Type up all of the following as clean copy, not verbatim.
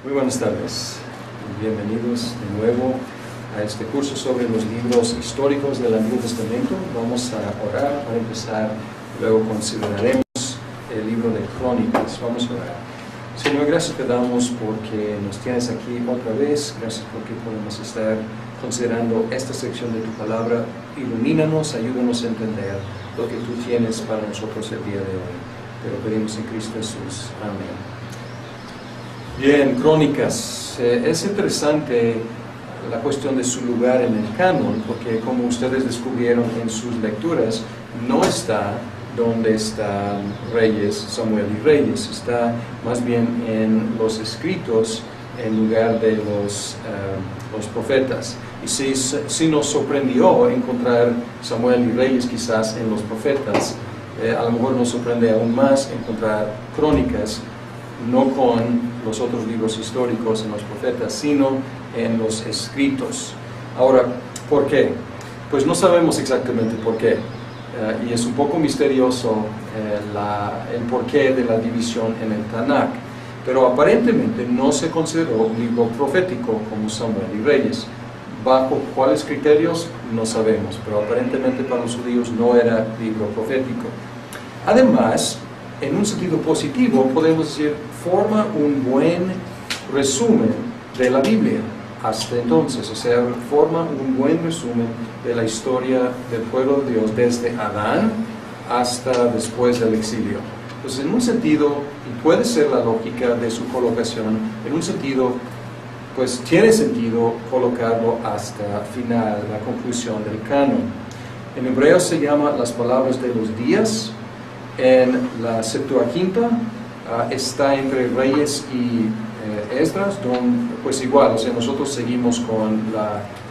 Muy buenas tardes, bienvenidos de nuevo a este curso sobre los libros históricos del Antiguo Testamento. Vamos a orar para empezar, luego consideraremos el libro de Crónicas. Vamos a orar. Señor, gracias te damos porque nos tienes aquí otra vez, gracias porque podemos estar considerando esta sección de tu palabra. Ilumínanos, ayúdanos a entender lo que tú tienes para nosotros el día de hoy. Te lo pedimos en Cristo Jesús. Amén. Bien, Crónicas. Es interesante la cuestión de su lugar en el canon, porque como ustedes descubrieron en sus lecturas, no está donde están Reyes, Samuel y Reyes, está más bien en los escritos en lugar de los profetas. Y si nos sorprendió encontrar Samuel y Reyes quizás en los profetas, a lo mejor nos sorprende aún más encontrar Crónicas, no con los otros libros históricos en los profetas, sino en los escritos. Ahora, ¿por qué? Pues no sabemos exactamente por qué, y es un poco misterioso el porqué de la división en el Tanakh, pero aparentemente no se consideró un libro profético como Samuel y Reyes. ¿Bajo cuáles criterios? No sabemos, pero aparentemente para los judíos no era libro profético. Además, en un sentido positivo, podemos decir, forma un buen resumen de la Biblia hasta entonces, o sea, forma un buen resumen de la historia del pueblo de Dios desde Adán hasta después del exilio. Entonces, en un sentido, y puede ser la lógica de su colocación, en un sentido, pues tiene sentido colocarlo hasta final, la conclusión del canon. En hebreo se llama las palabras de los días. En la Septuaginta está entre Reyes y Esdras, pues igual, o sea, nosotros seguimos con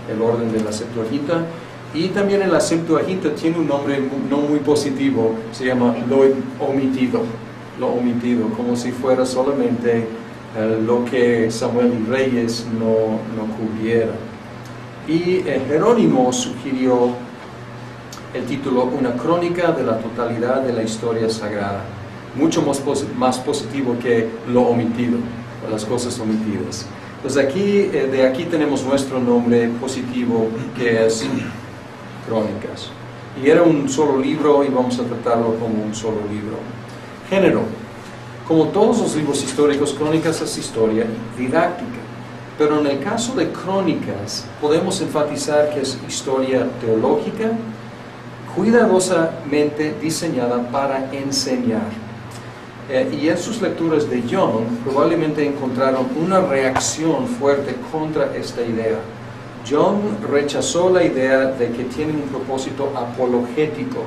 el orden de la Septuaginta, y también en la Septuaginta tiene un nombre no muy positivo, se llama lo omitido, como si fuera solamente lo que Samuel y Reyes no cubrieran. Y Jerónimo sugirió el título, una crónica de la totalidad de la historia sagrada, mucho más positivo que lo omitido, o las cosas omitidas. Entonces de aquí tenemos nuestro nombre positivo, que es Crónicas. Y era un solo libro y vamos a tratarlo como un solo libro. Género. Como todos los libros históricos, Crónicas es historia didáctica. Pero en el caso de Crónicas, podemos enfatizar que es historia teológica, cuidadosamente diseñada para enseñar. Y en sus lecturas de Young probablemente encontraron una reacción fuerte contra esta idea. Young rechazó la idea de que tiene un propósito apologético,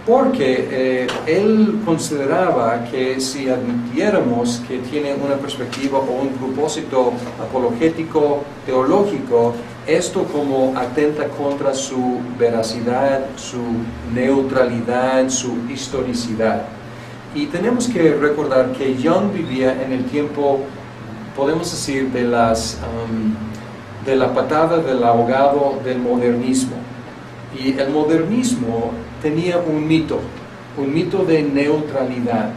porque él consideraba que si admitiéramos que tiene una perspectiva o un propósito apologético teológico, esto como atenta contra su veracidad, su neutralidad, su historicidad. Y tenemos que recordar que Young vivía en el tiempo, podemos decir, de la patada del ahogado del modernismo. Y el modernismo tenía un mito de neutralidad.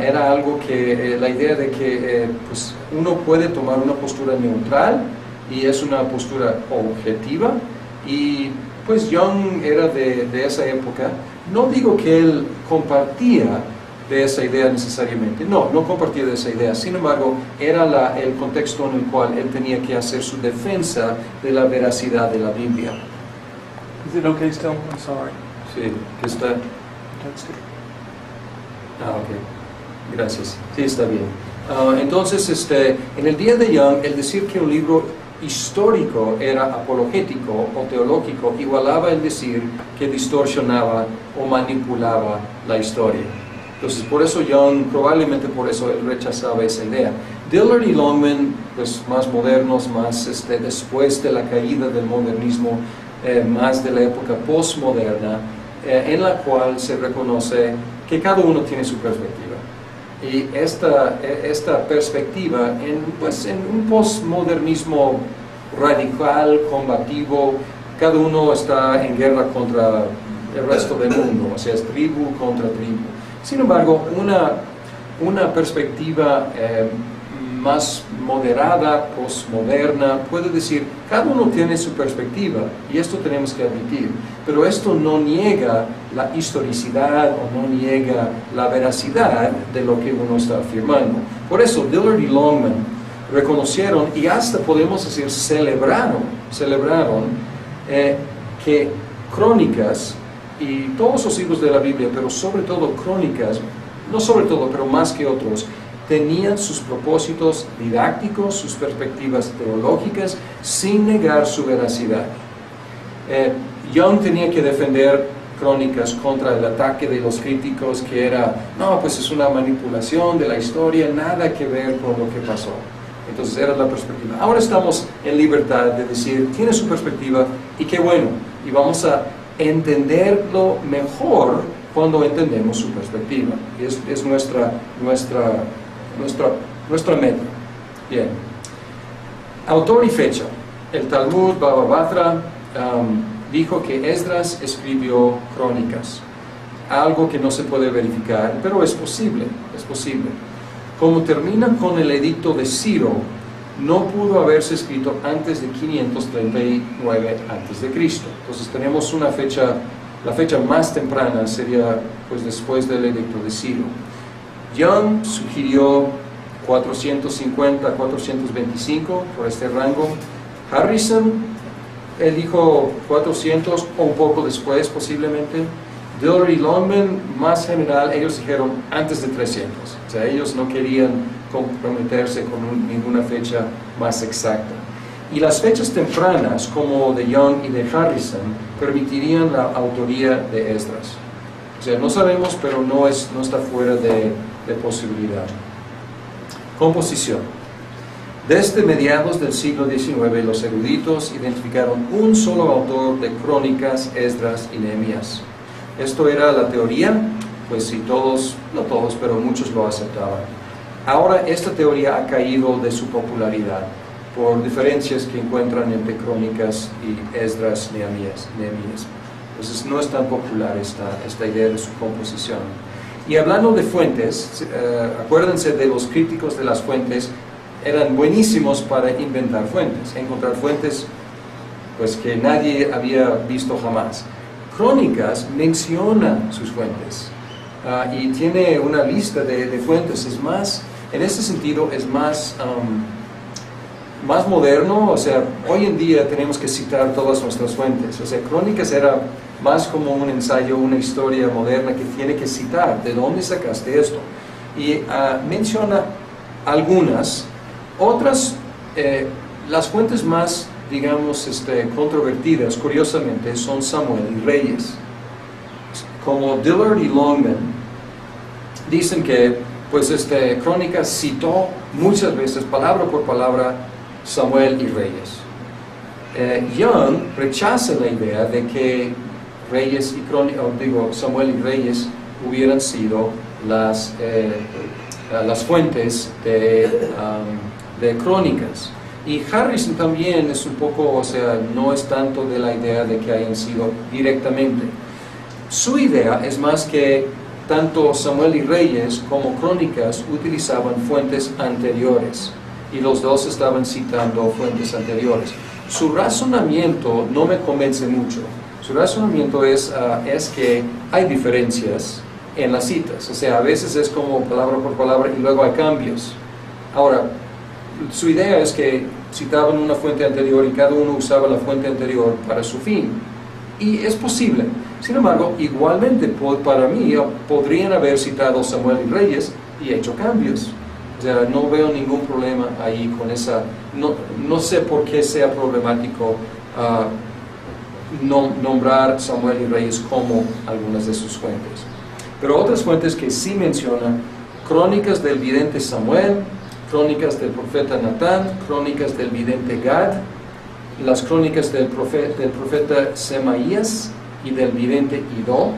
Era algo que, la idea de que pues uno puede tomar una postura neutral, y es una postura objetiva, y pues Young era de esa época. No digo que él compartía de esa idea necesariamente, no compartía de esa idea, sin embargo, era el contexto en el cual él tenía que hacer su defensa de la veracidad de la Biblia. Is it okay still? I'm sorry. Sí, que está... That's good. Ok, gracias. Sí, está bien. Entonces, en el día de Young, el decir que un libro histórico era apologético o teológico igualaba el decir que distorsionaba o manipulaba la historia. Entonces, por eso Young, probablemente por eso él rechazaba esa idea. Dillard y Longman, pues más modernos, más después de la caída del modernismo, más de la época postmoderna, en la cual se reconoce que cada uno tiene su perspectiva. Y esta perspectiva, en un postmodernismo radical, combativo, cada uno está en guerra contra el resto del mundo, o sea, es tribu contra tribu. Sin embargo, una perspectiva más moderada, postmoderna, puede decir, cada uno tiene su perspectiva y esto tenemos que admitir, pero esto no niega la historicidad o no niega la veracidad de lo que uno está afirmando. Por eso Dillard y Longman reconocieron y hasta podemos decir celebraron que Crónicas y todos los libros de la Biblia, pero sobre todo Crónicas, no sobre todo, pero más que otros, tenían sus propósitos didácticos, sus perspectivas teológicas, sin negar su veracidad. Young tenía que defender Crónicas contra el ataque de los críticos que era, no, pues es una manipulación de la historia, nada que ver con lo que pasó. Entonces era la perspectiva. Ahora estamos en libertad de decir, tiene su perspectiva y qué bueno, y vamos a entenderlo mejor cuando entendemos su perspectiva. Y es nuestra meta. Bien. Autor y fecha. El Talmud Baba Batra dijo que Esdras escribió Crónicas. Algo que no se puede verificar, pero es posible, es posible. Como termina con el edicto de Ciro, no pudo haberse escrito antes de 539 a.C. Entonces tenemos una fecha, la fecha más temprana sería pues después del edicto de Ciro. Young sugirió 450 a 425 por este rango. Harrison, él dijo 400 o un poco después posiblemente. Dillard y Longman, más general, ellos dijeron antes de 300. O sea, ellos no querían comprometerse con ninguna fecha más exacta. Y las fechas tempranas, como de Young y de Harrison, permitirían la autoría de Esdras. O sea, no sabemos, pero no está fuera de posibilidad. Composición. Desde mediados del siglo XIX, los eruditos identificaron un solo autor de Crónicas, Esdras y Nehemías. Esto era la teoría, pues si todos, no todos, pero muchos lo aceptaban. Ahora esta teoría ha caído de su popularidad por diferencias que encuentran entre Crónicas y Esdras, Nehemías. Entonces no es tan popular esta idea de su composición. Y hablando de fuentes, acuérdense de los críticos de las fuentes, eran buenísimos para inventar fuentes, encontrar fuentes pues que nadie había visto jamás. Crónicas menciona sus fuentes y tiene una lista de fuentes. Es más, en ese sentido es más moderno. O sea, hoy en día tenemos que citar todas nuestras fuentes. O sea, Crónicas era más como un ensayo, una historia moderna que tiene que citar de dónde sacaste esto. Y menciona algunas, otras, las fuentes más, digamos, controvertidas, curiosamente, son Samuel y Reyes. Como Dillard y Longman dicen que, pues, Crónicas citó muchas veces, palabra por palabra, Samuel y Reyes. Young rechaza la idea de que Samuel y Reyes hubieran sido las fuentes de Crónicas. Y Harrison también es un poco, o sea, no es tanto de la idea de que hayan sido directamente. Su idea es más que tanto Samuel y Reyes como Crónicas utilizaban fuentes anteriores y los dos estaban citando fuentes anteriores. Su razonamiento no me convence mucho. Su razonamiento es que hay diferencias en las citas, o sea, a veces es como palabra por palabra y luego hay cambios. Ahora, su idea es que citaban una fuente anterior y cada uno usaba la fuente anterior para su fin. Y es posible. Sin embargo, igualmente para mí podrían haber citado Samuel y Reyes y hecho cambios. O sea, no veo ningún problema ahí con esa. No sé por qué sea problemático nombrar Samuel y Reyes como algunas de sus fuentes. Pero otras fuentes que sí mencionan: Crónicas del vidente Samuel, Crónicas del profeta Natán, Crónicas del vidente Gad, las Crónicas del profeta Semaías y del vidente Idó,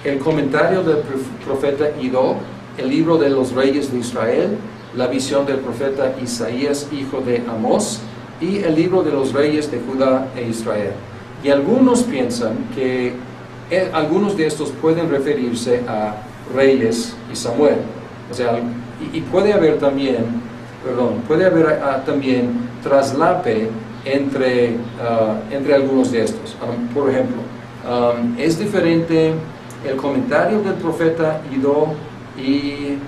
el comentario del profeta Idó, el libro de los reyes de Israel, la visión del profeta Isaías, hijo de Amós, y el libro de los reyes de Judá e Israel. Y algunos piensan que algunos de estos pueden referirse a Reyes y Samuel. O sea, y puede haber también puede haber también traslape entre algunos de estos. Por ejemplo, es diferente el comentario del profeta Iddo y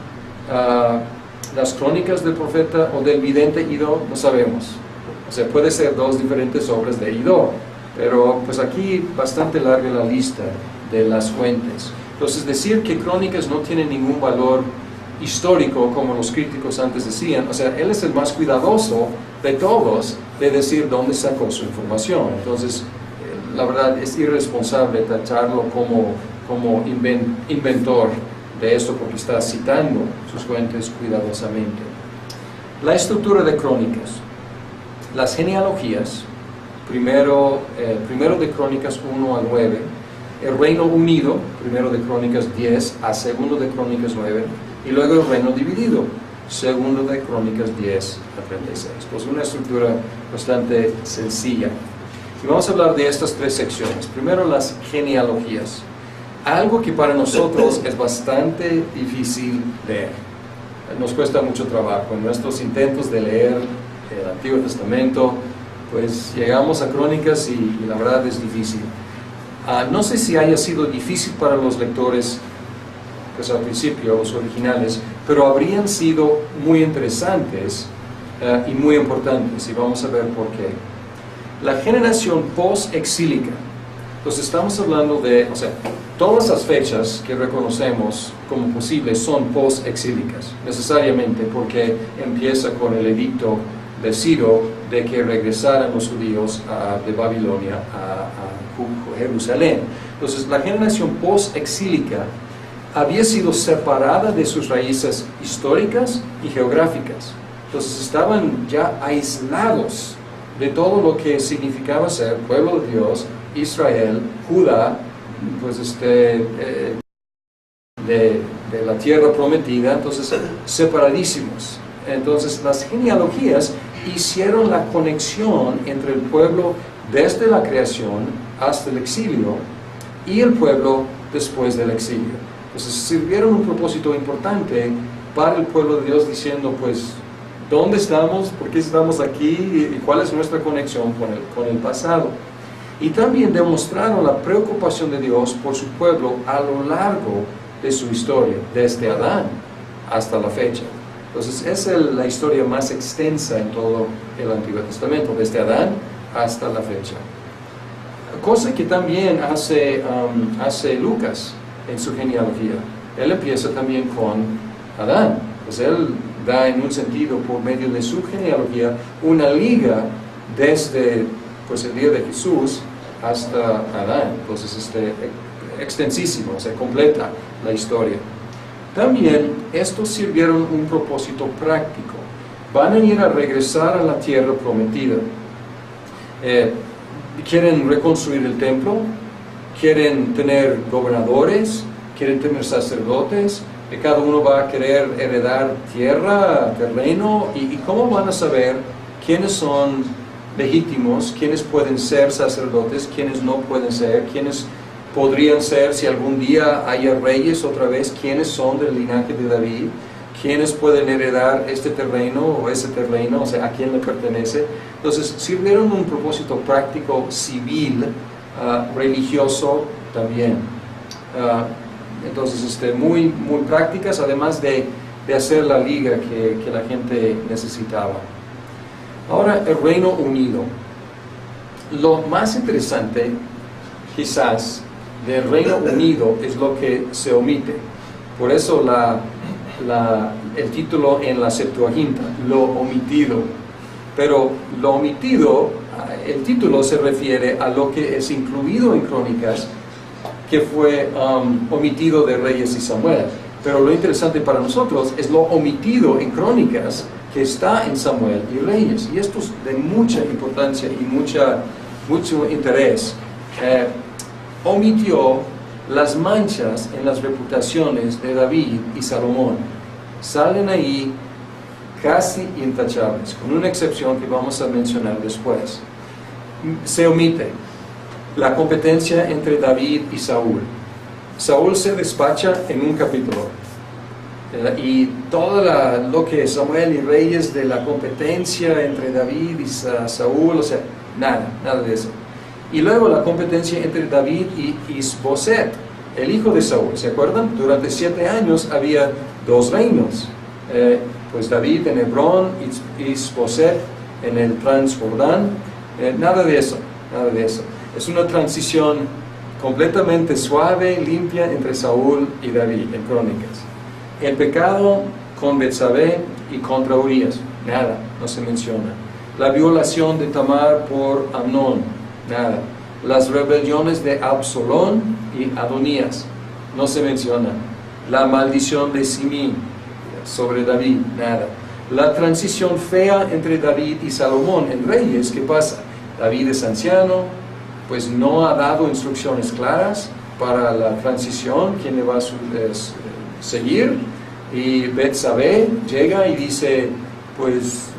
las crónicas del profeta o del vidente Iddo, no sabemos. O sea, puede ser dos diferentes obras de Iddo, pero pues aquí bastante larga la lista de las fuentes. Entonces, decir que crónicas no tienen ningún valor histórico, como los críticos antes decían, o sea, él es el más cuidadoso de todos de decir dónde sacó su información. Entonces, la verdad es irresponsable tacharlo como inventor de esto, porque está citando sus fuentes cuidadosamente. La estructura de crónicas, las genealogías, primero de Crónicas 1 a 9, el Reino Unido, primero de Crónicas 10 a segundo de Crónicas 9, y luego el Reino Dividido, segundo de Crónicas 10 a 36. Pues una estructura bastante sencilla. Y vamos a hablar de estas tres secciones. Primero, las genealogías. Algo que para nosotros es bastante difícil leer. Nos cuesta mucho trabajo. En nuestros intentos de leer el Antiguo Testamento, pues llegamos a Crónicas y la verdad es difícil. No sé si haya sido difícil para los lectores, pues al principio, los originales, pero habrían sido muy interesantes y muy importantes, y vamos a ver por qué. La generación post-exílica. Entonces estamos hablando de, o sea, todas las fechas que reconocemos como posibles son post-exílicas, necesariamente, porque empieza con el edicto de Ciro de que regresaran los judíos de Babilonia a Jerusalén. Entonces la generación post-exílica había sido separada de sus raíces históricas y geográficas. Entonces estaban ya aislados de todo lo que significaba ser pueblo de Dios, Israel, Judá, pues de la tierra prometida, entonces separadísimos. Entonces las genealogías hicieron la conexión entre el pueblo desde la creación hasta el exilio y el pueblo después del exilio. Entonces sirvieron un propósito importante para el pueblo de Dios, diciendo pues ¿dónde estamos? ¿Por qué estamos aquí? ¿Y cuál es nuestra conexión con el pasado? Y también demostraron la preocupación de Dios por su pueblo a lo largo de su historia, desde Adán hasta la fecha. Entonces es la historia más extensa en todo el Antiguo Testamento, desde Adán hasta la fecha. Cosa que también hace Lucas en su genealogía. Él empieza también con Adán. Pues él da en un sentido, por medio de su genealogía, una liga desde pues, el día de Jesús hasta Adán. Entonces extensísimo, se completa la historia. También estos sirvieron un propósito práctico. Van a ir a regresar a la tierra prometida. Quieren reconstruir el templo, quieren tener gobernadores, quieren tener sacerdotes, cada uno va a querer heredar tierra, terreno, y ¿cómo van a saber quiénes son legítimos, quiénes pueden ser sacerdotes, quiénes no pueden ser, quiénes podrían ser, si algún día haya reyes otra vez, quiénes son del linaje de David, quiénes pueden heredar este terreno o ese terreno, o sea, a quién le pertenece? Entonces sirvieron un propósito práctico, civil, religioso también. Entonces muy prácticas, además de hacer la liga que la gente necesitaba. Ahora, el Reino Unido. Lo más interesante, quizás, del Reino Unido es lo que se omite. Por eso el título en la Septuaginta, lo omitido. Pero lo omitido, el título se refiere a lo que es incluido en Crónicas, que fue omitido de Reyes y Samuel. Pero lo interesante para nosotros es lo omitido en Crónicas, que está en Samuel y Reyes. Y esto es de mucha importancia y mucho interés. Omitió las manchas en las reputaciones de David y Salomón. Salen ahí casi intachables, con una excepción que vamos a mencionar después. Se omite la competencia entre David y Saúl. Saúl se despacha en un capítulo. Y todo lo que Samuel y Reyes de la competencia entre David y Saúl, o sea, nada de eso. Y luego la competencia entre David y Isboset, el hijo de Saúl, ¿se acuerdan? Durante 7 años había 2 reinos, pues David en Hebrón, Isboset en el Transjordán, nada de eso. Es una transición completamente suave, limpia entre Saúl y David en Crónicas. El pecado con Betsabé y contra Urías, nada, no se menciona. La violación de Tamar por Amnón, nada. Las rebeliones de Absalón y Adonías, no se menciona. La maldición de Simí sobre David, nada. La transición fea entre David y Salomón en Reyes, ¿qué pasa? David es anciano, pues no ha dado instrucciones claras para la transición, quién le va a seguir, y Betsabé llega y dice, pues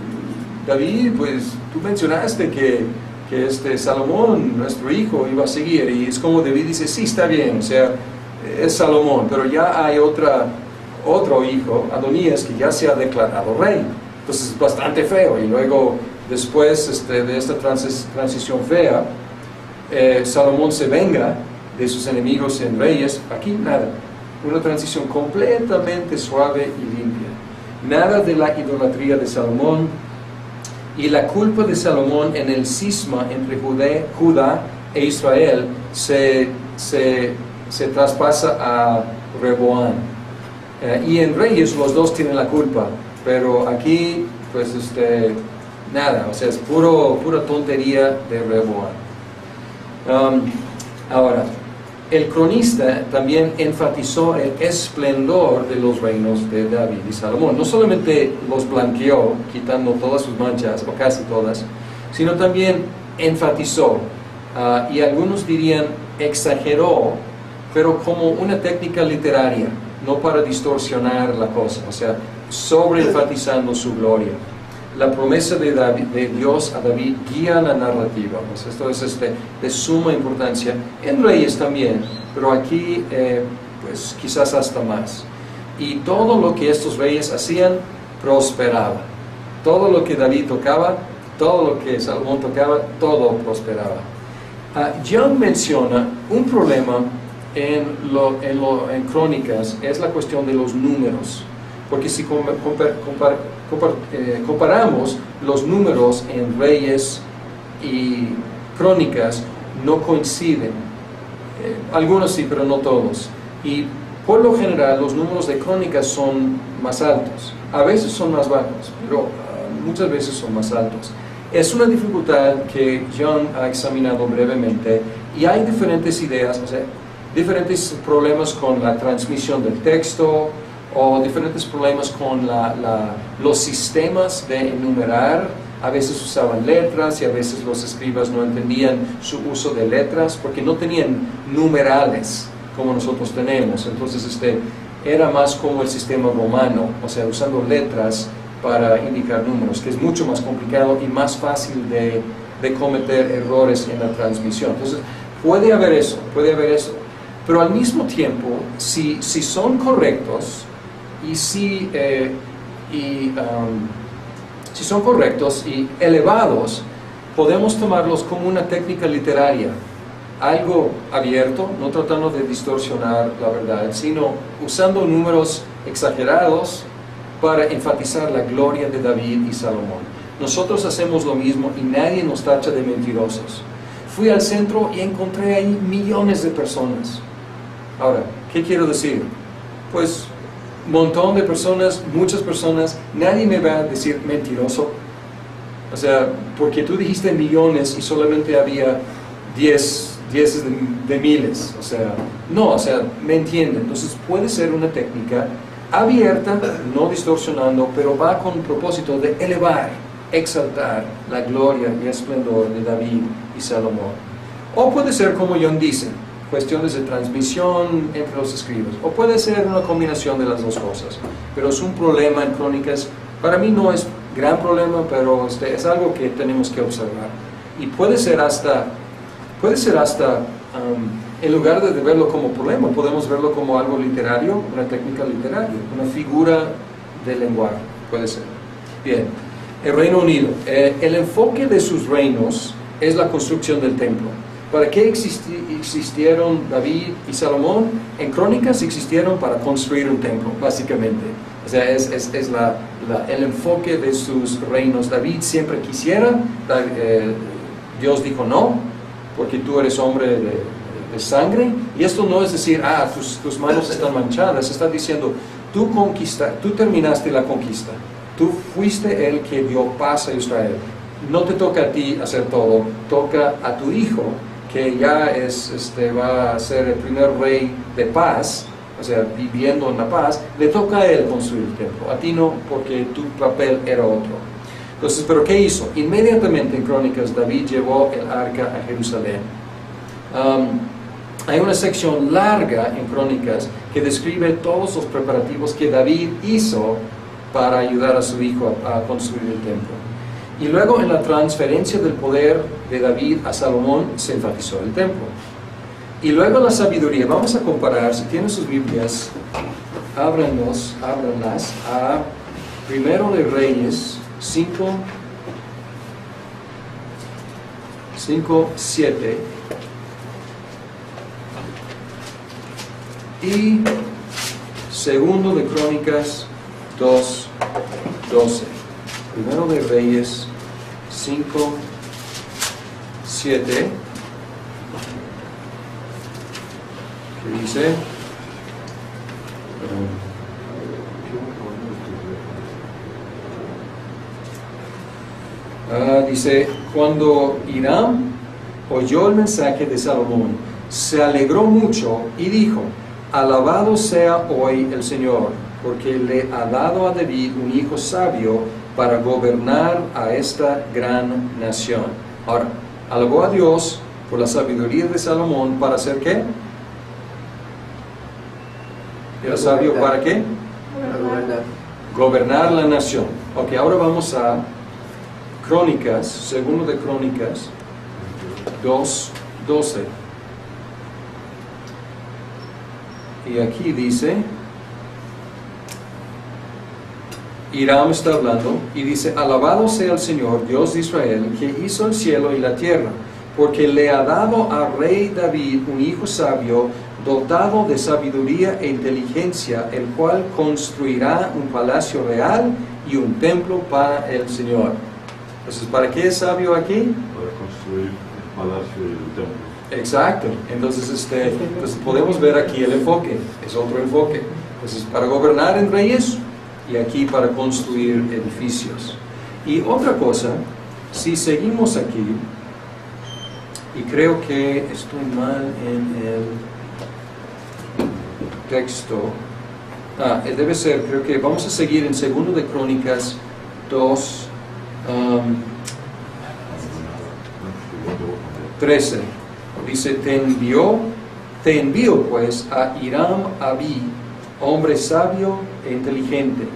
David, pues tú mencionaste que Salomón, nuestro hijo, iba a seguir, y es como David dice, sí, está bien, o sea, es Salomón, pero ya hay otro hijo, Adonías, que ya se ha declarado rey, entonces es bastante feo. Y luego, después de esta transición fea, Salomón se venga de sus enemigos en Reyes. Aquí nada, una transición completamente suave y limpia, nada de la idolatría de Salomón. Y la culpa de Salomón en el cisma entre Judá e Israel se traspasa a Rehoboam. Y en Reyes los dos tienen la culpa, pero aquí pues nada, o sea, es pura tontería de Rehoboam. Ahora, el cronista también enfatizó el esplendor de los reinos de David y Salomón. No solamente los blanqueó, quitando todas sus manchas, o casi todas, sino también enfatizó, y algunos dirían exageró, pero como una técnica literaria, no para distorsionar la cosa, o sea, sobreenfatizando su gloria. La promesa de Dios a David guía la narrativa, pues esto es de suma importancia, en Reyes también, pero aquí pues quizás hasta más. Y todo lo que estos reyes hacían prosperaba, todo lo que David tocaba, todo lo que Salomón tocaba, todo prosperaba. Young menciona un problema en Crónicas, es la cuestión de los números, porque si comparamos los números en Reyes y Crónicas, no coinciden. Algunos sí, pero no todos. Y por lo general los números de Crónicas son más altos. A veces son más bajos, pero muchas veces son más altos. Es una dificultad que Young ha examinado brevemente, y hay diferentes ideas, o sea, diferentes problemas con la transmisión del texto, o diferentes problemas con los sistemas de enumerar. A veces usaban letras y a veces los escribas no entendían su uso de letras porque no tenían numerales como nosotros tenemos. Entonces era más como el sistema romano, o sea, usando letras para indicar números, que es mucho más complicado y más fácil de cometer errores en la transmisión. Entonces puede haber eso, pero al mismo tiempo, si son correctos, y si son correctos y elevados, podemos tomarlos como una técnica literaria, algo abierto, no tratando de distorsionar la verdad, sino usando números exagerados para enfatizar la gloria de David y Salomón. Nosotros hacemos lo mismo y nadie nos tacha de mentirosos. Fui al centro y encontré ahí millones de personas. Ahora, ¿qué quiero decir? Pues montón de personas, muchas personas, nadie me va a decir mentiroso. O sea, porque tú dijiste millones y solamente había 10 de miles. O sea, no, o sea, me entienden. Entonces puede ser una técnica abierta, no distorsionando, pero va con el propósito de elevar, exaltar la gloria y esplendor de David y Salomón. O puede ser como Young dice, cuestiones de transmisión entre los escribas, o puede ser una combinación de las dos cosas, pero es un problema en Crónicas. Para mí no es gran problema, pero es algo que tenemos que observar, y puede ser hasta En lugar de verlo como problema, podemos verlo como algo literario, una técnica literaria, una figura de lenguaje, puede ser. Bien, el Reino Unido. El enfoque de sus reinos es la construcción del templo. ¿Para qué existieron David y Salomón? En Crónicas existieron para construir un templo, básicamente. O sea, es el enfoque de sus reinos. David siempre quisiera, Dios dijo no, porque tú eres hombre de sangre. Y esto no es decir, tus manos están manchadas. Está diciendo, tú terminaste la conquista. Tú fuiste el que dio paz a Israel. No te toca a ti hacer todo, toca a tu hijo, que ya va a ser el primer rey de paz, o sea, viviendo en la paz. Le toca a él construir el templo, a ti no, porque tu papel era otro. Entonces, ¿pero qué hizo? Inmediatamente en Crónicas, David llevó el arca a Jerusalén. Hay una sección larga en Crónicas que describe todos los preparativos que David hizo para ayudar a su hijo a construir el templo. Y luego en la transferencia del poder de David a Salomón se enfatizó el templo. Y luego la sabiduría. Vamos a comparar, si tienen sus Biblias, ábranlas a Primero de Reyes 5:7 y Segundo de Crónicas 2:12. Primero de Reyes 5:7, que dice, dice, cuando Hiram oyó el mensaje de Salomón, se alegró mucho y dijo, alabado sea hoy el Señor, porque le ha dado a David un hijo sabio para gobernar a esta gran nación. Ahora, alabó a Dios por la sabiduría de Salomón para hacer ¿qué? ¿Era sabio para qué? Gobernar la nación. Ok, ahora vamos a Crónicas, Segundo de Crónicas 2:12. Y aquí dice, Hiram está hablando y dice, alabado sea el Señor, Dios de Israel, que hizo el cielo y la tierra, porque le ha dado al rey David un hijo sabio, dotado de sabiduría e inteligencia, el cual construirá un palacio real y un templo para el Señor. Entonces, ¿para qué es sabio aquí? Para construir el palacio y el templo. Exacto. Entonces, podemos ver aquí el enfoque, es otro enfoque. Entonces, para gobernar en reyes, y aquí para construir edificios. Y otra cosa, si seguimos aquí, y creo que estoy mal en el texto, debe ser, creo que vamos a seguir en Segundo de Crónicas 2:13. Dice, te envío pues a Hiram Abí, hombre sabio e inteligente.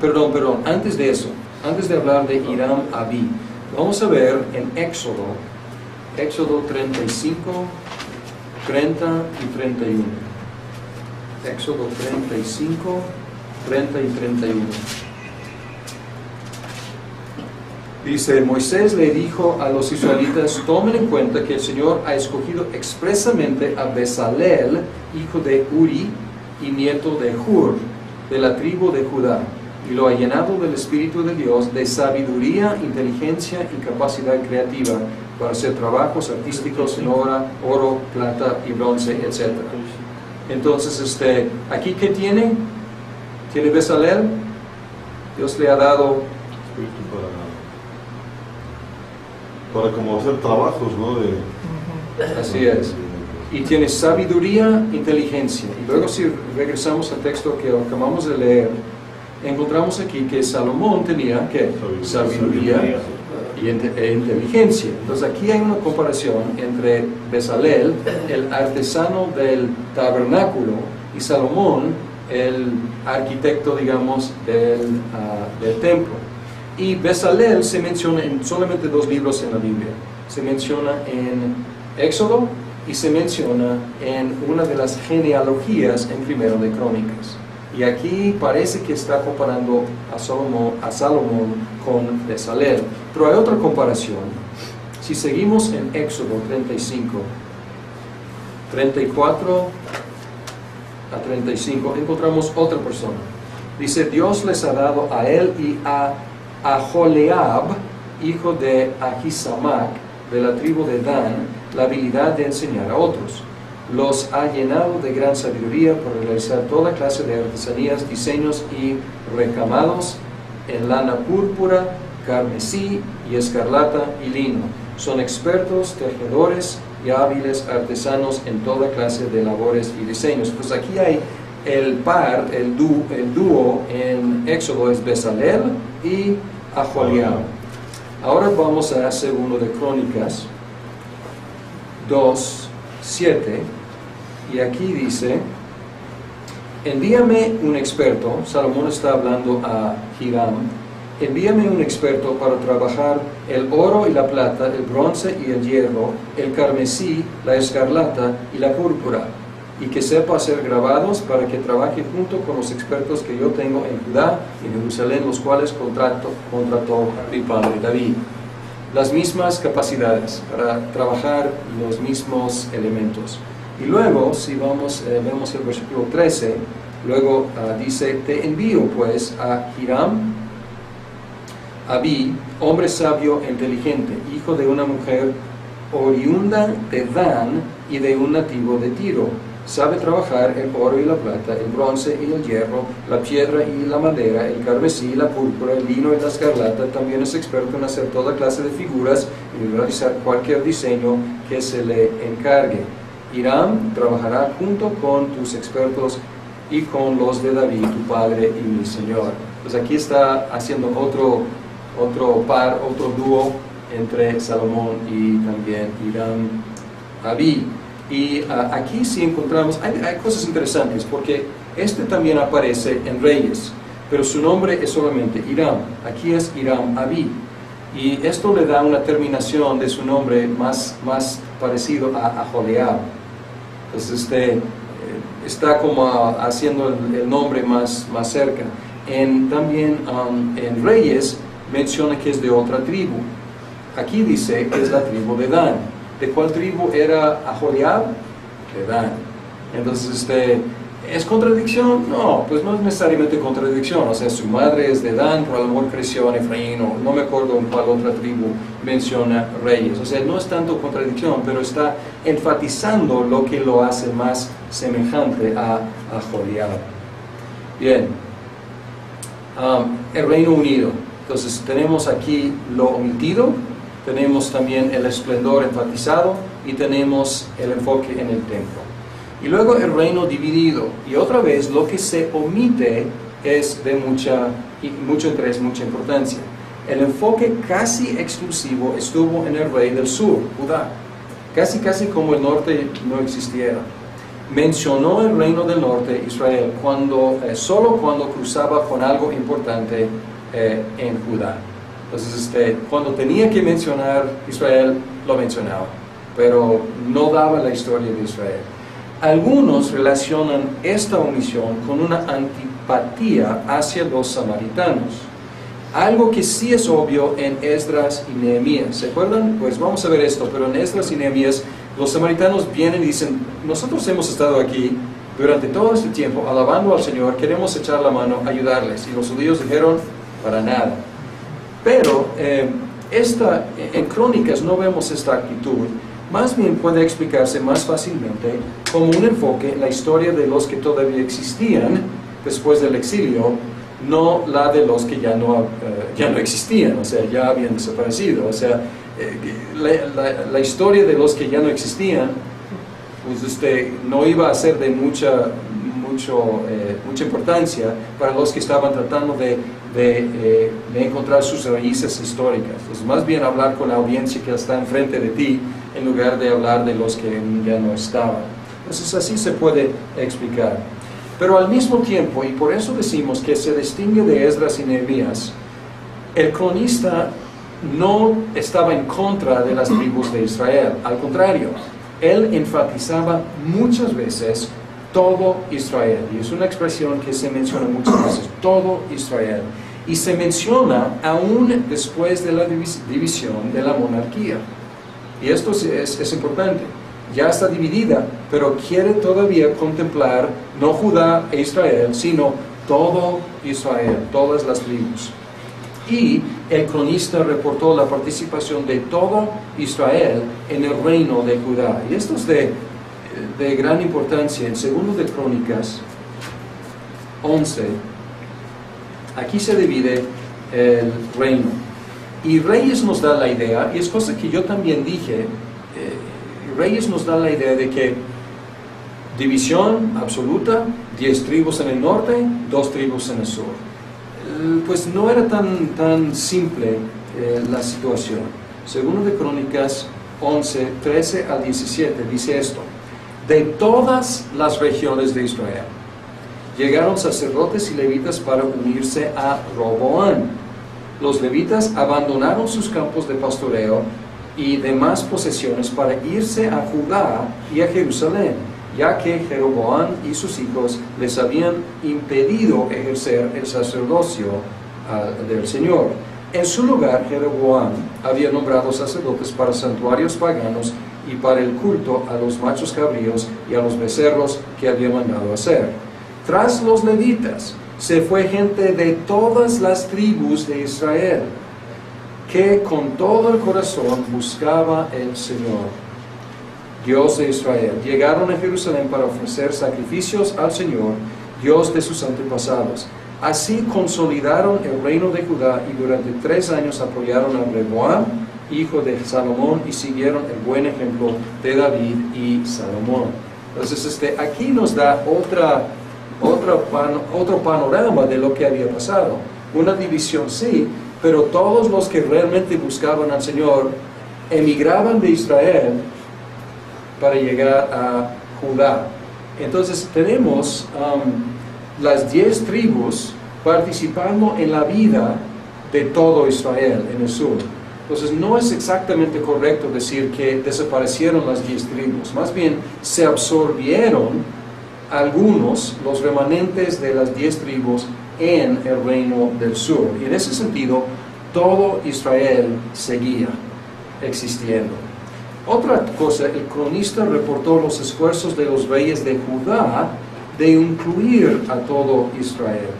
Perdón, antes de eso, antes de hablar de Hiram Abí, vamos a ver en Éxodo 35, 30 y 31. Éxodo 35, 30 y 31. Dice, Moisés le dijo a los israelitas, tomen en cuenta que el Señor ha escogido expresamente a Bezalel, hijo de Uri y nieto de Hur, de la tribu de Judá, y lo ha llenado del Espíritu de Dios, de sabiduría, inteligencia y capacidad creativa para hacer trabajos artísticos en oro, plata y bronce, etc. Entonces, aquí ¿qué tiene? ¿Tiene Bezalel? Dios le ha dado Espíritu para como hacer trabajos, ¿no? Así es. Y tiene sabiduría, inteligencia. Y luego si regresamos al texto que acabamos de leer, encontramos aquí que Salomón tenía ¿qué? Sabiduría e inteligencia. Entonces aquí hay una comparación entre Bezalel, el artesano del tabernáculo, y Salomón, el arquitecto, digamos, del templo. Y Bezalel se menciona en solamente 2 libros en la Biblia. Se menciona en Éxodo y se menciona en una de las genealogías en Primero de Crónicas. Y aquí parece que está comparando a Salomón con Bezalel. Pero hay otra comparación. Si seguimos en Éxodo 35, 34 a 35, encontramos otra persona. Dice, Dios les ha dado a él y a Aholiab, hijo de Ahisamac, de la tribu de Dan, la habilidad de enseñar a otros. Los ha llenado de gran sabiduría para realizar toda clase de artesanías, diseños y recamados en lana púrpura, carmesí y escarlata y lino. Son expertos, tejedores y hábiles artesanos en toda clase de labores y diseños. Pues aquí hay el dúo en Éxodo es Bezalel y Aholiab. Ahora vamos a 2 de Crónicas 2:7, y aquí dice, envíame un experto. Salomón está hablando a Hiram, envíame un experto para trabajar el oro y la plata, el bronce y el hierro, el carmesí, la escarlata y la púrpura, y que sepa hacer grabados para que trabaje junto con los expertos que yo tengo en Judá y en Jerusalén, los cuales contrató mi padre David. Las mismas capacidades para trabajar los mismos elementos. Y luego, si vemos el versículo 13, luego dice, te envío pues a Hiram, Abí, hombre sabio e inteligente, hijo de una mujer oriunda de Dan y de un nativo de Tiro. Sabe trabajar el oro y la plata, el bronce y el hierro, la piedra y la madera, el carmesí, la púrpura, el lino y la escarlata. También es experto en hacer toda clase de figuras y en realizar cualquier diseño que se le encargue. Hiram trabajará junto con tus expertos y con los de David, tu padre y mi señor. Pues aquí está haciendo otro dúo entre Salomón y también Hiram Abí. Y aquí sí encontramos, hay cosas interesantes, porque este también aparece en Reyes, pero su nombre es solamente Hiram. Aquí es Hiram Abí, y esto le da una terminación de su nombre más parecido a Aholiab. Entonces está como haciendo el nombre más cerca. También en Reyes menciona que es de otra tribu. Aquí dice que es la tribu de Dan. ¿De cuál tribu era Aholiab? De Dan. Entonces, ¿es contradicción? No, pues no es necesariamente contradicción. O sea, su madre es de Dan, pero a lo mejor creció en Efraín, o no me acuerdo en cuál otra tribu menciona Reyes. O sea, no es tanto contradicción, pero está enfatizando lo que lo hace más semejante a Aholiab. Bien. El Reino Unido. Entonces, tenemos aquí lo omitido, tenemos también el esplendor enfatizado y tenemos el enfoque en el templo. Y luego el reino dividido. Y otra vez lo que se omite es de mucho interés, mucha importancia. El enfoque casi exclusivo estuvo en el rey del sur, Judá. Casi como el norte no existiera. Mencionó el reino del norte, Israel, solo cuando cruzaba con algo importante en Judá. Entonces, cuando tenía que mencionar Israel, lo mencionaba, pero no daba la historia de Israel. Algunos relacionan esta omisión con una antipatía hacia los samaritanos, algo que sí es obvio en Esdras y Nehemías. ¿Se acuerdan? Pues vamos a ver esto, pero en Esdras y Nehemías, los samaritanos vienen y dicen, nosotros hemos estado aquí durante todo este tiempo alabando al Señor, queremos echar la mano, ayudarles. Y los judíos dijeron, para nada. Pero en Crónicas no vemos esta actitud. Más bien puede explicarse más fácilmente como un enfoque en la historia de los que todavía existían después del exilio, no la de los que ya no existían, o sea, ya habían desaparecido. O sea, la historia de los que ya no existían, pues no iba a ser de mucha importancia para los que estaban tratando de encontrar sus raíces históricas. Entonces, más bien hablar con la audiencia que está enfrente de ti, en lugar de hablar de los que ya no estaban. Entonces, así se puede explicar. Pero al mismo tiempo, y por eso decimos que se distingue de Esdras y Nehemías, el cronista no estaba en contra de las tribus de Israel. Al contrario, él enfatizaba muchas veces todo Israel. Y es una expresión que se menciona muchas veces, todo Israel. Y se menciona aún después de la división de la monarquía. Y esto es importante. Ya está dividida, pero quiere todavía contemplar no Judá e Israel, sino todo Israel, todas las tribus. Y el cronista reportó la participación de todo Israel en el reino de Judá. Y esto es de gran importancia. En 2 de Crónicas 11, aquí se divide el reino. Y Reyes nos da la idea, y es cosa que yo también dije, Reyes nos da la idea de que división absoluta, 10 tribus en el norte, 2 tribus en el sur. Pues no era tan simple la situación. 2 de Crónicas 11, 13 al 17 dice esto: de todas las regiones de Israel llegaron sacerdotes y levitas para unirse a Roboam. Los levitas abandonaron sus campos de pastoreo y demás posesiones para irse a Judá y a Jerusalén, ya que Jeroboam y sus hijos les habían impedido ejercer el sacerdocio del Señor. En su lugar, Jeroboam había nombrado sacerdotes para santuarios paganos y para el culto a los machos cabríos y a los becerros que había mandado hacer. Tras los levitas se fue gente de todas las tribus de Israel, que con todo el corazón buscaba el Señor, Dios de Israel. Llegaron a Jerusalén para ofrecer sacrificios al Señor, Dios de sus antepasados. Así consolidaron el reino de Judá y durante 3 años apoyaron a Rehoboam, hijo de Salomón, y siguieron el buen ejemplo de David y Salomón. Entonces aquí nos da otro panorama de lo que había pasado. Una división sí, pero todos los que realmente buscaban al Señor emigraban de Israel para llegar a Judá. Entonces tenemos las 10 tribus participando en la vida de todo Israel en el sur. Entonces no es exactamente correcto decir que desaparecieron las 10 tribus, más bien se absorbieron algunos, los remanentes de las 10 tribus en el reino del sur. Y en ese sentido, todo Israel seguía existiendo. Otra cosa, el cronista reportó los esfuerzos de los reyes de Judá de incluir a todo Israel.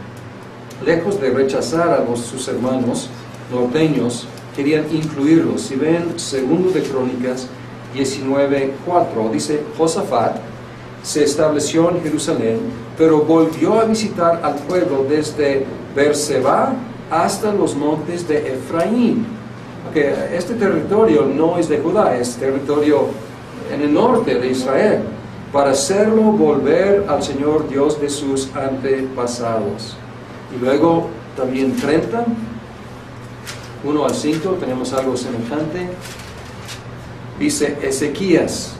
Lejos de rechazar a sus hermanos norteños, querían incluirlos. Si ven 2 de Crónicas 19:4, dice: Josafat se estableció en Jerusalén, pero volvió a visitar al pueblo desde Beerseba hasta los montes de Efraín. Okay, este territorio no es de Judá, es territorio en el norte de Israel, para hacerlo volver al Señor Dios de sus antepasados. Y luego también 30, 1 al 5, tenemos algo semejante. Dice: Ezequías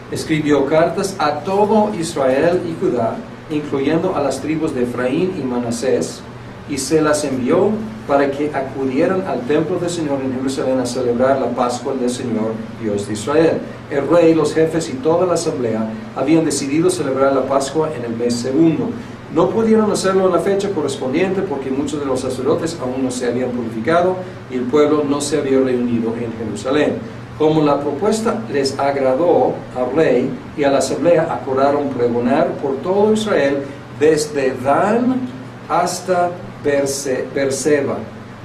escribió cartas a todo Israel y Judá, incluyendo a las tribus de Efraín y Manasés, y se las envió para que acudieran al templo del Señor en Jerusalén a celebrar la Pascua del Señor, Dios de Israel. El rey, los jefes y toda la asamblea habían decidido celebrar la Pascua en el mes segundo. No pudieron hacerlo en la fecha correspondiente porque muchos de los sacerdotes aún no se habían purificado y el pueblo no se había reunido en Jerusalén. Como la propuesta les agradó al rey y a la asamblea, acordaron pregonar por todo Israel desde Dan hasta Beerseba.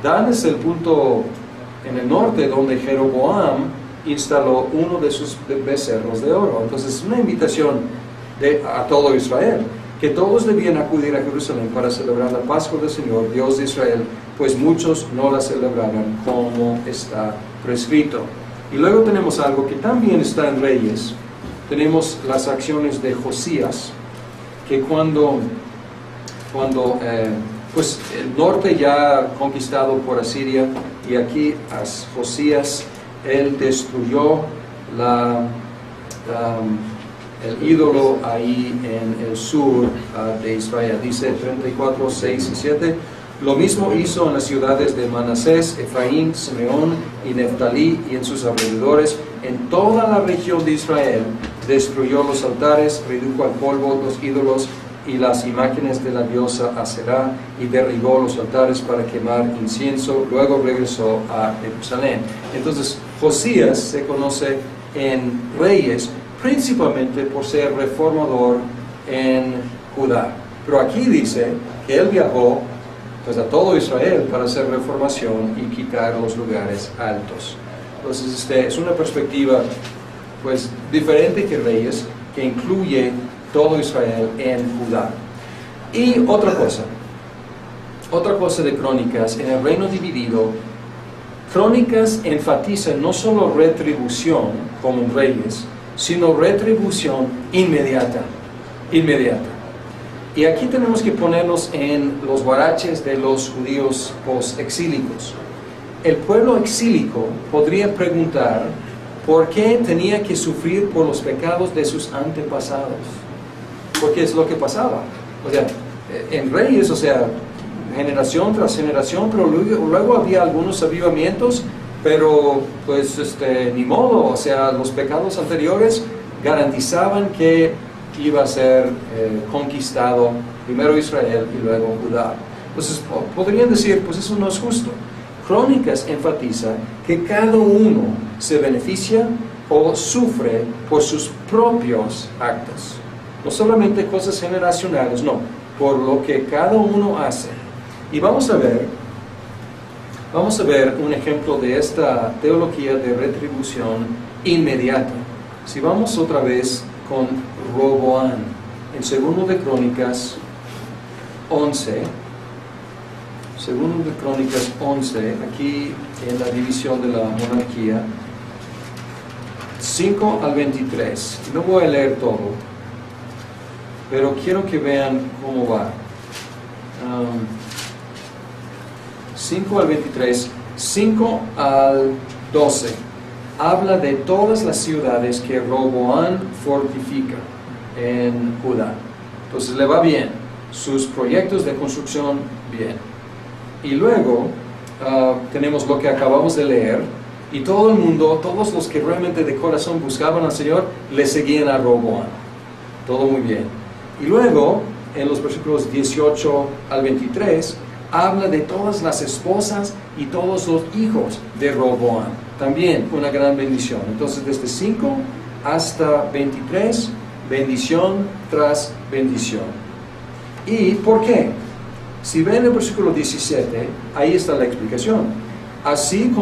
Dan es el punto en el norte donde Jeroboam instaló uno de sus becerros de oro. Entonces es una invitación a todo Israel, que todos debían acudir a Jerusalén para celebrar la Pascua del Señor, Dios de Israel, pues muchos no la celebraban como está prescrito. Y luego tenemos algo que también está en Reyes. Tenemos las acciones de Josías, que cuando pues el norte ya conquistado por Asiria, y aquí a Josías, él destruyó el ídolo ahí en el sur de Israel. Dice 34, 6 y 7: Lo mismo hizo en las ciudades de Manasés, Efraín, Simeón y Neftalí y en sus alrededores. En toda la región de Israel destruyó los altares, redujo al polvo los ídolos y las imágenes de la diosa Aserá y derribó los altares para quemar incienso. Luego regresó a Jerusalén. Entonces Josías se conoce en Reyes principalmente por ser reformador en Judá. Pero aquí dice que él viajó pues a todo Israel para hacer reformación y quitar los lugares altos. Entonces es una perspectiva pues diferente que Reyes, que incluye todo Israel en Judá. Y otra cosa de Crónicas, en el reino dividido, Crónicas enfatiza no solo retribución como en Reyes, sino retribución inmediata. Y aquí tenemos que ponernos en los guaraches de los judíos post-exílicos. El pueblo exílico podría preguntar por qué tenía que sufrir por los pecados de sus antepasados. Porque es lo que pasaba. O sea, en Reyes, o sea, generación tras generación, pero luego había algunos avivamientos, pero pues ni modo, o sea, los pecados anteriores garantizaban que iba a ser conquistado primero Israel y luego Judá. Entonces podrían decir, pues eso no es justo. Crónicas enfatiza que cada uno se beneficia o sufre por sus propios actos. No solamente cosas generacionales, no, por lo que cada uno hace. Y vamos a ver un ejemplo de esta teología de retribución inmediata. Si vamos otra vez con Roboán, en Segundo de Crónicas 11, aquí en la división de la monarquía, 5 al 23. No voy a leer todo, pero quiero que vean cómo va. 5 al 23, 5 al 12. Habla de todas las ciudades que Roboán fortifica en Judá. Entonces le va bien, sus proyectos de construcción bien. Y luego tenemos lo que acabamos de leer, y todo el mundo, todos los que realmente de corazón buscaban al Señor, le seguían a Roboán. Todo muy bien. Y luego, en los versículos 18 al 23, habla de todas las esposas y todos los hijos de Roboán. También una gran bendición. Entonces, desde 5 hasta 23, bendición tras bendición. ¿Y por qué? Si ven el versículo 17, ahí está la explicación. Así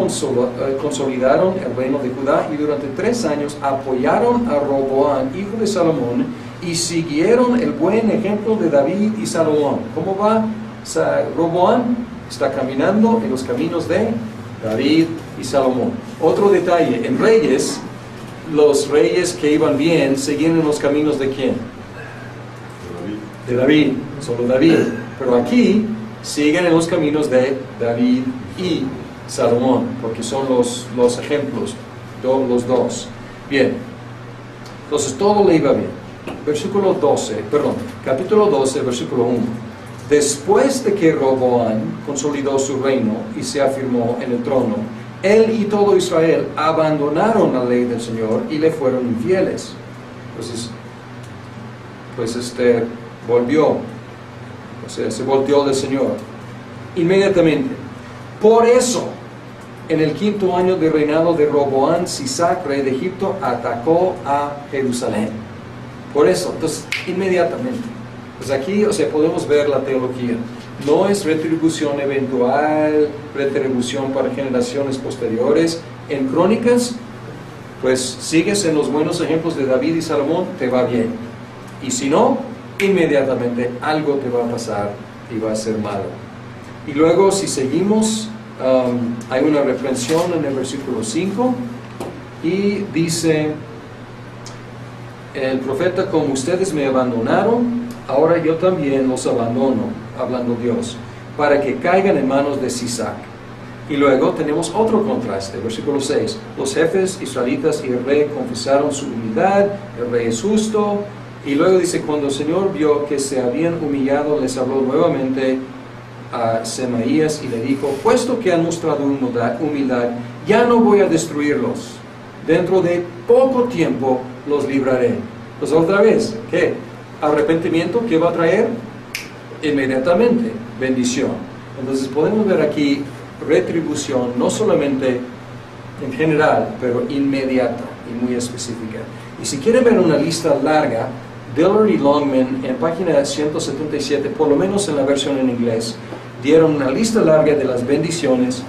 consolidaron el reino de Judá y durante 3 años apoyaron a Roboán, hijo de Salomón, y siguieron el buen ejemplo de David y Salomón. ¿Cómo va? Roboán está caminando en los caminos de David y Salomón. Otro detalle, en Reyes, los reyes que iban bien seguían en los caminos de ¿quién? De David, solo David. Pero aquí siguen en los caminos de David y Salomón, porque son los ejemplos, los dos. Bien, entonces todo le iba bien. Capítulo 12, versículo 1. Después de que Roboán consolidó su reino y se afirmó en el trono, él y todo Israel abandonaron la ley del Señor y le fueron infieles. Entonces, pues volvió, o sea, se volteó del Señor inmediatamente. Por eso, en el 5º año de reinado de Roboán, Sisac, rey de Egipto, atacó a Jerusalén. Por eso, entonces, inmediatamente. Pues aquí, o sea, podemos ver la teología. No es retribución eventual, retribución para generaciones posteriores. En Crónicas, pues sigues en los buenos ejemplos de David y Salomón, te va bien. Y si no, inmediatamente algo te va a pasar y va a ser malo. Y luego, si seguimos, hay una reprensión en el versículo 5 y dice: el profeta, como ustedes me abandonaron, ahora yo también los abandono, hablando Dios, para que caigan en manos de Sisac. Y luego tenemos otro contraste, versículo 6. Los jefes israelitas y el rey confesaron su humildad, el rey es justo. Y luego dice: cuando el Señor vio que se habían humillado, les habló nuevamente a Semaías y le dijo: puesto que han mostrado humildad, ya no voy a destruirlos. Dentro de poco tiempo los libraré. Pues otra vez, ¿qué? Arrepentimiento, ¿qué va a traer? Inmediatamente, bendición. Entonces podemos ver aquí retribución, no solamente en general, pero inmediata y muy específica. Y si quieren ver una lista larga, Dillard y Longman en página 177, por lo menos en la versión en inglés, dieron una lista larga de las bendiciones,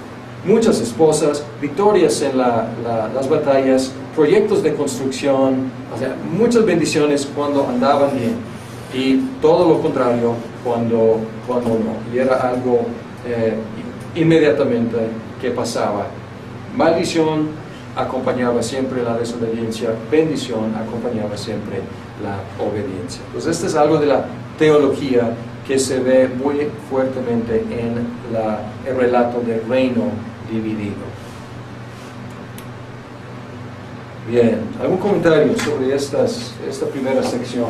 muchas esposas, victorias en las batallas, proyectos de construcción, o sea, muchas bendiciones cuando andaban bien, y todo lo contrario cuando no, y era algo inmediatamente que pasaba. Maldición acompañaba siempre la desobediencia, bendición acompañaba siempre la obediencia. Pues este es algo de la teología que se ve muy fuertemente en el relato del reino dividido. Bien, ¿algún comentario sobre esta primera sección?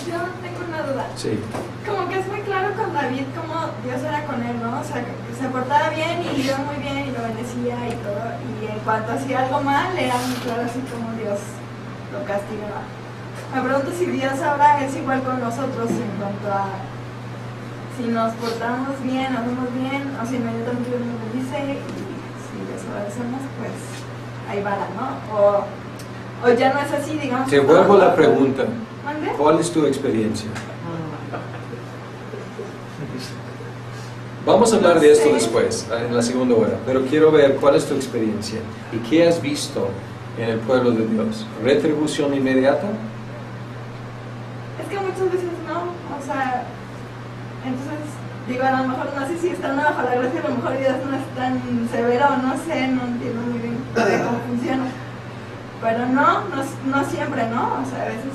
Yo tengo una duda. Sí. Como que es muy claro con David cómo Dios era con él, ¿no? O sea, que se portaba bien y iba muy bien y lo bendecía y todo. Y en cuanto hacía algo mal, era muy claro así como Dios lo castigaba. Me pregunto si Dios ahora es igual con nosotros en cuanto a si nos portamos bien, hacemos bien, o si inmediatamente Dios nos bendice y si desobedecemos, pues ahí va, ¿no? O ya no es así, digamos. Te vuelvo la pregunta. ¿Mande? ¿Cuál es tu experiencia? Vamos a hablar de esto después, en la segunda hora, pero quiero ver cuál es tu experiencia y qué has visto en el pueblo de Dios. ¿Retribución inmediata? Es que muchas veces no, o sea, entonces digo, a lo mejor no sé si están bajo la gracia, a lo mejor Dios no es tan severo, no sé, no entiendo muy bien cómo funciona. Pero no siempre, ¿no? O sea, a veces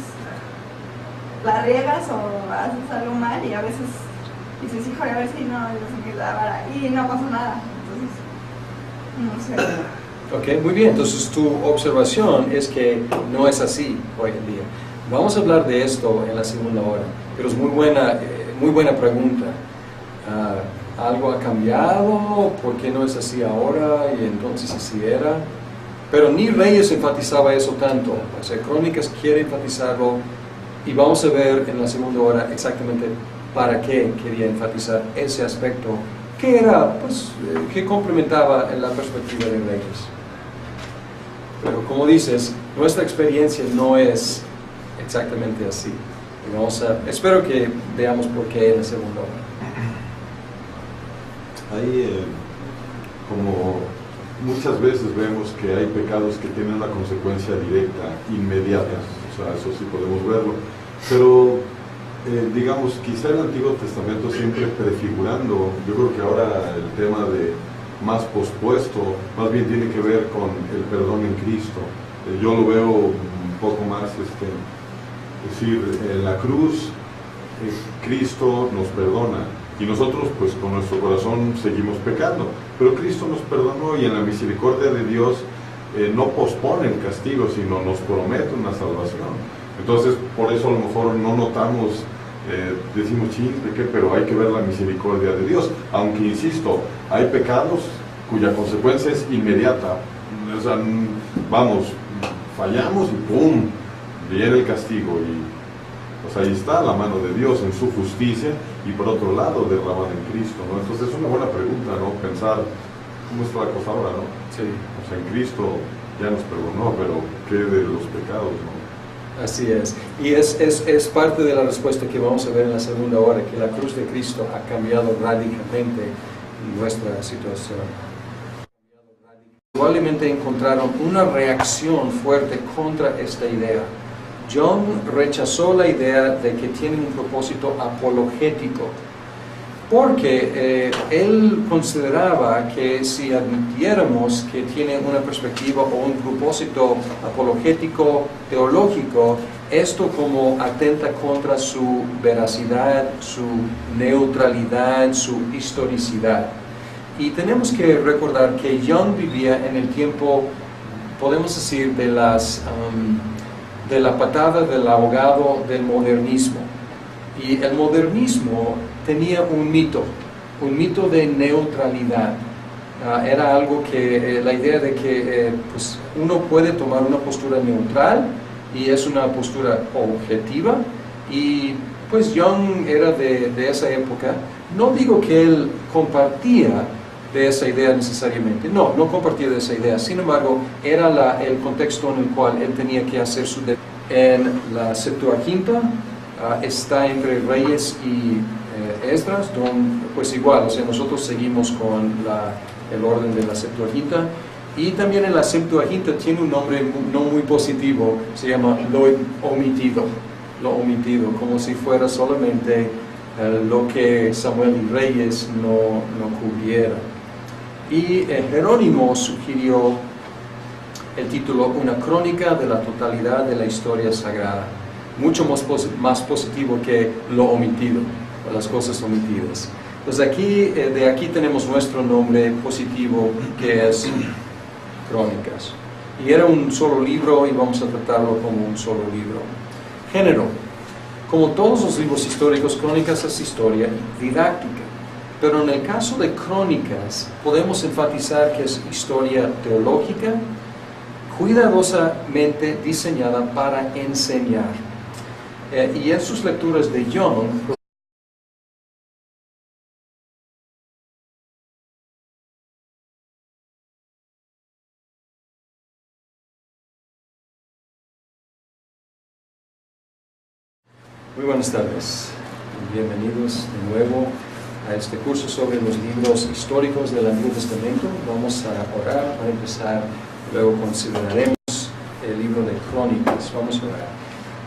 la riegas o haces algo mal y a veces dices, hijo, a ver si no, Dios me queda vara y no pasa nada. Entonces, no sé. Ok, muy bien. Entonces tu observación es que no es así hoy en día. Vamos a hablar de esto en la segunda hora, pero es muy buena pregunta. ¿Algo ha cambiado? ¿Por qué no es así ahora? Y entonces así era. Pero ni Reyes enfatizaba eso tanto. O sea, Crónicas quiere enfatizarlo y vamos a ver en la segunda hora exactamente para qué quería enfatizar ese aspecto que era, pues, que complementaba en la perspectiva de Reyes. Pero como dices, nuestra experiencia no es exactamente así. Y espero que veamos por qué en la segunda hora. Ahí, como muchas veces vemos que hay pecados que tienen una consecuencia directa, inmediata, o sea, eso sí podemos verlo, pero digamos, quizá el Antiguo Testamento siempre prefigurando, yo creo que ahora el tema de más pospuesto, más bien tiene que ver con el perdón en Cristo. Yo lo veo un poco más, es decir, en la cruz Cristo nos perdona y nosotros pues con nuestro corazón seguimos pecando, pero Cristo nos perdonó y en la misericordia de Dios no pospone el castigo, sino nos promete una salvación. Entonces por eso a lo mejor no notamos, decimos pequé, pero hay que ver la misericordia de Dios, aunque insisto, hay pecados cuya consecuencia es inmediata. O sea, vamos, fallamos y ¡pum!, viene el castigo y pues ahí está la mano de Dios en su justicia y por otro lado derramada en Cristo, ¿no? Entonces es una buena pregunta, ¿no? Pensar cómo está la cosa ahora, ¿no? Sí. O sea, en Cristo ya nos perdonó, pero ¿qué de los pecados, no? Así es. Y es parte de la respuesta que vamos a ver en la segunda hora, que la cruz de Cristo ha cambiado radicalmente nuestra situación. Probablemente encontraron una reacción fuerte contra esta idea. John rechazó la idea de que tienen un propósito apologético, porque él consideraba que si admitiéramos que tiene una perspectiva o un propósito apologético teológico, esto como atenta contra su veracidad, su neutralidad, su historicidad. Y tenemos que recordar que Young vivía en el tiempo, podemos decir, de de la patada del ahogado del modernismo. Y el modernismo tenía un mito de neutralidad. Era algo que, la idea de que pues uno puede tomar una postura neutral y es una postura objetiva, y pues Jung era de esa época. No digo que él compartía de esa idea necesariamente, no compartía de esa idea, sin embargo era el contexto en el cual él tenía que hacer su deber. En la Septuaginta está entre Reyes y Esdras, donde pues igual, o sea, nosotros seguimos con el orden de la Septuaginta. Y también en la Septuaginta tiene un nombre no muy positivo, se llama lo omitido, como si fuera solamente lo que Samuel y Reyes no cubrieran. Y Jerónimo sugirió el título Una crónica de la totalidad de la historia sagrada, mucho más positivo que lo omitido, o las cosas omitidas. Entonces de aquí tenemos nuestro nombre positivo, que es Crónicas. Y era un solo libro y vamos a tratarlo como un solo libro. Género. Como todos los libros históricos, Crónicas es historia didáctica. Pero en el caso de Crónicas, podemos enfatizar que es historia teológica, cuidadosamente diseñada para enseñar. Y en sus lecturas de Jung, muy buenas tardes, bienvenidos de nuevo a este curso sobre los libros históricos del Antiguo Testamento. Vamos a orar para empezar, luego consideraremos el libro de Crónicas. Vamos a orar.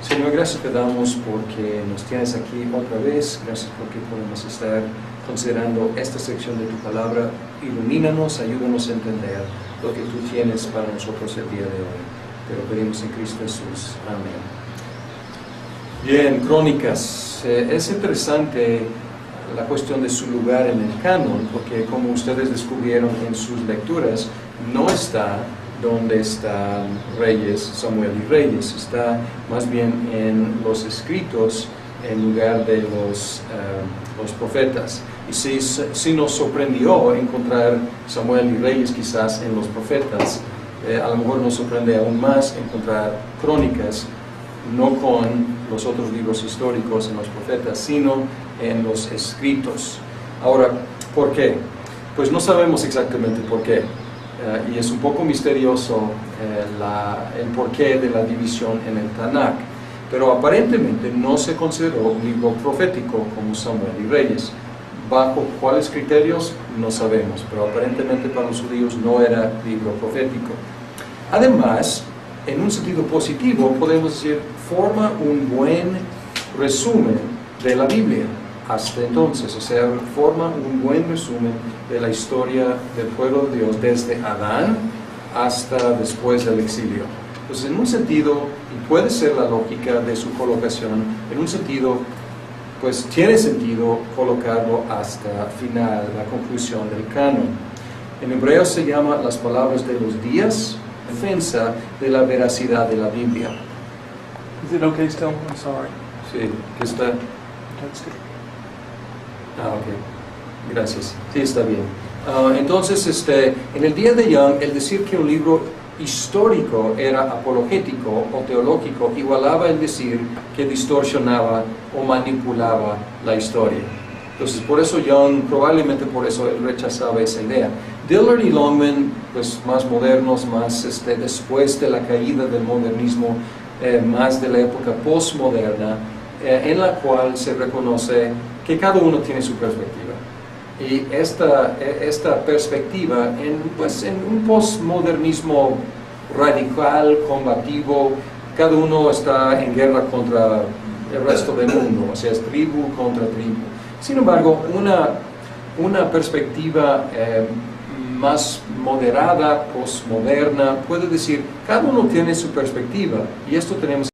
Señor, gracias te damos porque nos tienes aquí otra vez, gracias porque podemos estar considerando esta sección de tu palabra. Ilumínanos, ayúdanos a entender lo que tú tienes para nosotros el día de hoy. Te lo pedimos en Cristo Jesús. Amén. Bien, Crónicas. Es interesante la cuestión de su lugar en el canon, porque como ustedes descubrieron en sus lecturas, no está donde están Reyes, Samuel y Reyes, está más bien en los escritos en lugar de los profetas. Y si nos sorprendió encontrar Samuel y Reyes quizás en los profetas, a lo mejor nos sorprende aún más encontrar Crónicas, no con los otros libros históricos en los profetas, sino en los escritos. Ahora, ¿por qué? Pues no sabemos exactamente por qué, y es un poco misterioso el porqué de la división en el Tanakh, pero aparentemente no se consideró un libro profético como Samuel y Reyes. ¿Bajo cuáles criterios? No sabemos, pero aparentemente para los judíos no era libro profético. Además, en un sentido positivo, podemos decir, forma un buen resumen de la Biblia hasta entonces, o sea, forma un buen resumen de la historia del pueblo de Dios desde Adán hasta después del exilio. Entonces, en un sentido, y puede ser la lógica de su colocación, en un sentido, pues tiene sentido colocarlo hasta final, la conclusión del canon. En hebreo se llama las palabras de los días, defensa de la veracidad de la Biblia. Is it okay still? I'm sorry. Sí, que está. That's good. Ok, gracias. Sí, está bien. Entonces, en el día de Jung, el decir que un libro histórico era apologético o teológico igualaba el decir que distorsionaba o manipulaba la historia. Entonces, por eso Jung, probablemente por eso él rechazaba esa idea. Dillard y Longman, pues más modernos, más después de la caída del modernismo, más de la época postmoderna, en la cual se reconoce que cada uno tiene su perspectiva. Y esta perspectiva, en un postmodernismo radical, combativo, cada uno está en guerra contra el resto del mundo, o sea, es tribu contra tribu. Sin embargo, una perspectiva más moderada, postmoderna, puede decir, cada uno tiene su perspectiva, y esto tenemos